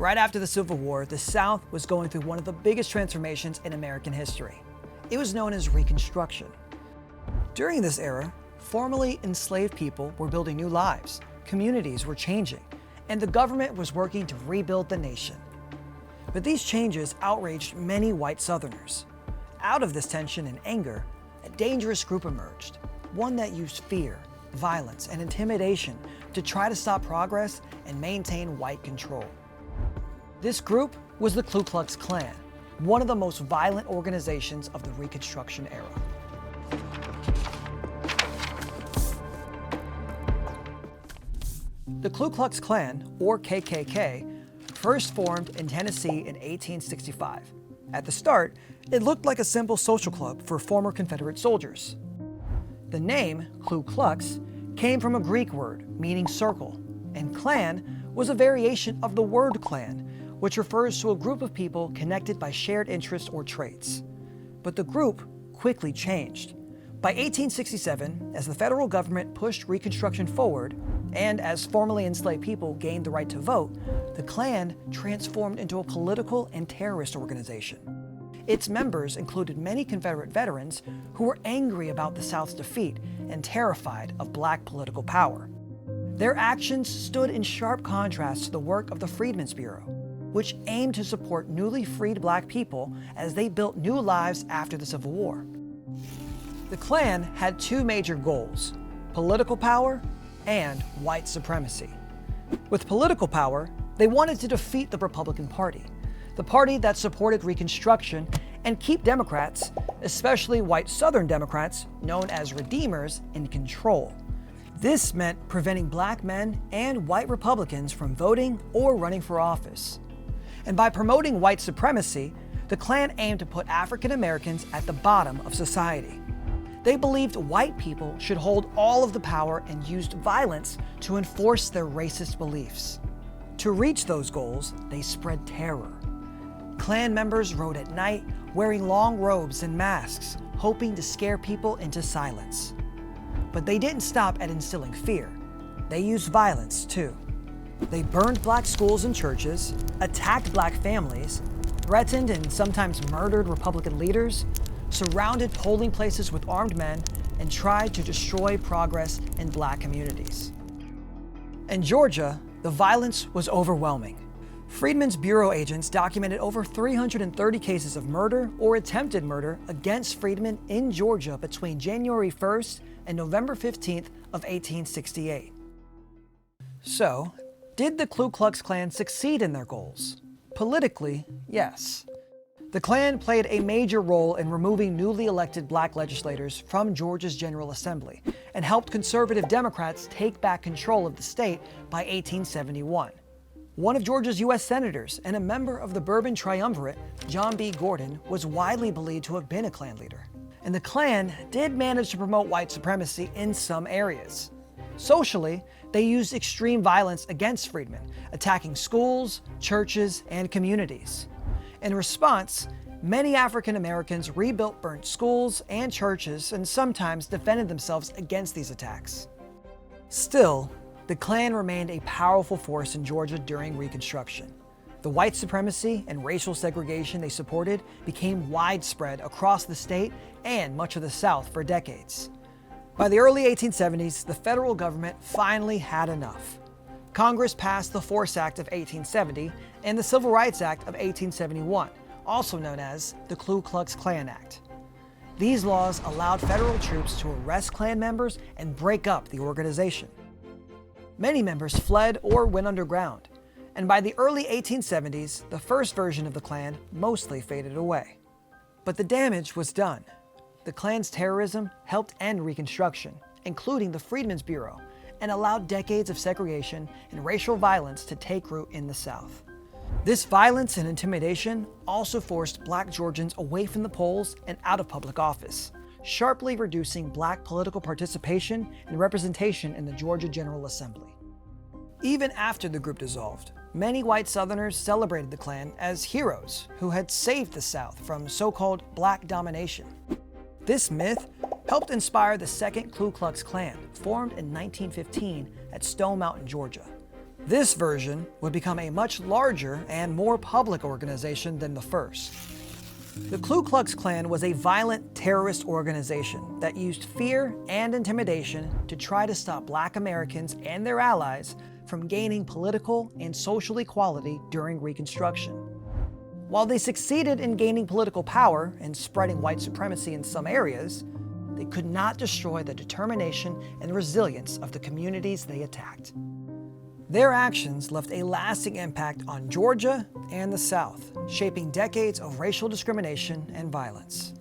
Right after the Civil War, the South was going through one of the biggest transformations in American history. It was known as Reconstruction. During this era, formerly enslaved people were building new lives, communities were changing, and the government was working to rebuild the nation. But these changes outraged many white Southerners. Out of this tension and anger, a dangerous group emerged, one that used fear, violence, and intimidation to try to stop progress and maintain white control. This group was the Ku Klux Klan, one of the most violent organizations of the Reconstruction era. The Ku Klux Klan, or KKK, first formed in Tennessee in 1865. At the start, it looked like a simple social club for former Confederate soldiers. The name, Ku Klux, came from a Greek word meaning circle, and Klan was a variation of the word clan, which refers to a group of people connected by shared interests or traits. But the group quickly changed. By 1867, as the federal government pushed Reconstruction forward, and as formerly enslaved people gained the right to vote, the Klan transformed into a political and terrorist organization. Its members included many Confederate veterans who were angry about the South's defeat and terrified of black political power. Their actions stood in sharp contrast to the work of the Freedmen's Bureau, which aimed to support newly freed black people as they built new lives after the Civil War. The Klan had two major goals: political power and white supremacy. With political power, they wanted to defeat the Republican Party, the party that supported Reconstruction, and keep Democrats, especially white Southern Democrats, known as Redeemers, in control. This meant preventing black men and white Republicans from voting or running for office. And by promoting white supremacy, the Klan aimed to put African Americans at the bottom of society. They believed white people should hold all of the power and used violence to enforce their racist beliefs. To reach those goals, they spread terror. Klan members rode at night wearing long robes and masks, hoping to scare people into silence. But they didn't stop at instilling fear. They used violence too. They burned black schools and churches, attacked black families, threatened and sometimes murdered Republican leaders, surrounded polling places with armed men, and tried to destroy progress in black communities. In Georgia, the violence was overwhelming. Freedmen's Bureau agents documented over 330 cases of murder or attempted murder against freedmen in Georgia between January 1st and November 15th of 1868. So, did the Ku Klux Klan succeed in their goals? Politically, yes. The Klan played a major role in removing newly elected black legislators from Georgia's General Assembly and helped conservative Democrats take back control of the state by 1871. One of Georgia's U.S. senators and a member of the Bourbon Triumvirate, John B. Gordon, was widely believed to have been a Klan leader. And the Klan did manage to promote white supremacy in some areas. Socially, they used extreme violence against freedmen, attacking schools, churches, and communities. In response, many African Americans rebuilt burnt schools and churches and sometimes defended themselves against these attacks. Still, the Klan remained a powerful force in Georgia during Reconstruction. The white supremacy and racial segregation they supported became widespread across the state and much of the South for decades. By the early 1870s, the federal government finally had enough. Congress passed the Force Act of 1870 and the Civil Rights Act of 1871, also known as the Ku Klux Klan Act. These laws allowed federal troops to arrest Klan members and break up the organization. Many members fled or went underground, and by the early 1870s, the first version of the Klan mostly faded away. But the damage was done. The Klan's terrorism helped end Reconstruction, including the Freedmen's Bureau, and allowed decades of segregation and racial violence to take root in the South. This violence and intimidation also forced black Georgians away from the polls and out of public office, sharply reducing black political participation and representation in the Georgia General Assembly. Even after the group dissolved, many white Southerners celebrated the Klan as heroes who had saved the South from so-called black domination. This myth helped inspire the second Ku Klux Klan, formed in 1915 at Stone Mountain, Georgia. This version would become a much larger and more public organization than the first. The Ku Klux Klan was a violent terrorist organization that used fear and intimidation to try to stop Black Americans and their allies from gaining political and social equality during Reconstruction. While they succeeded in gaining political power and spreading white supremacy in some areas, they could not destroy the determination and resilience of the communities they attacked. Their actions left a lasting impact on Georgia and the South, shaping decades of racial discrimination and violence.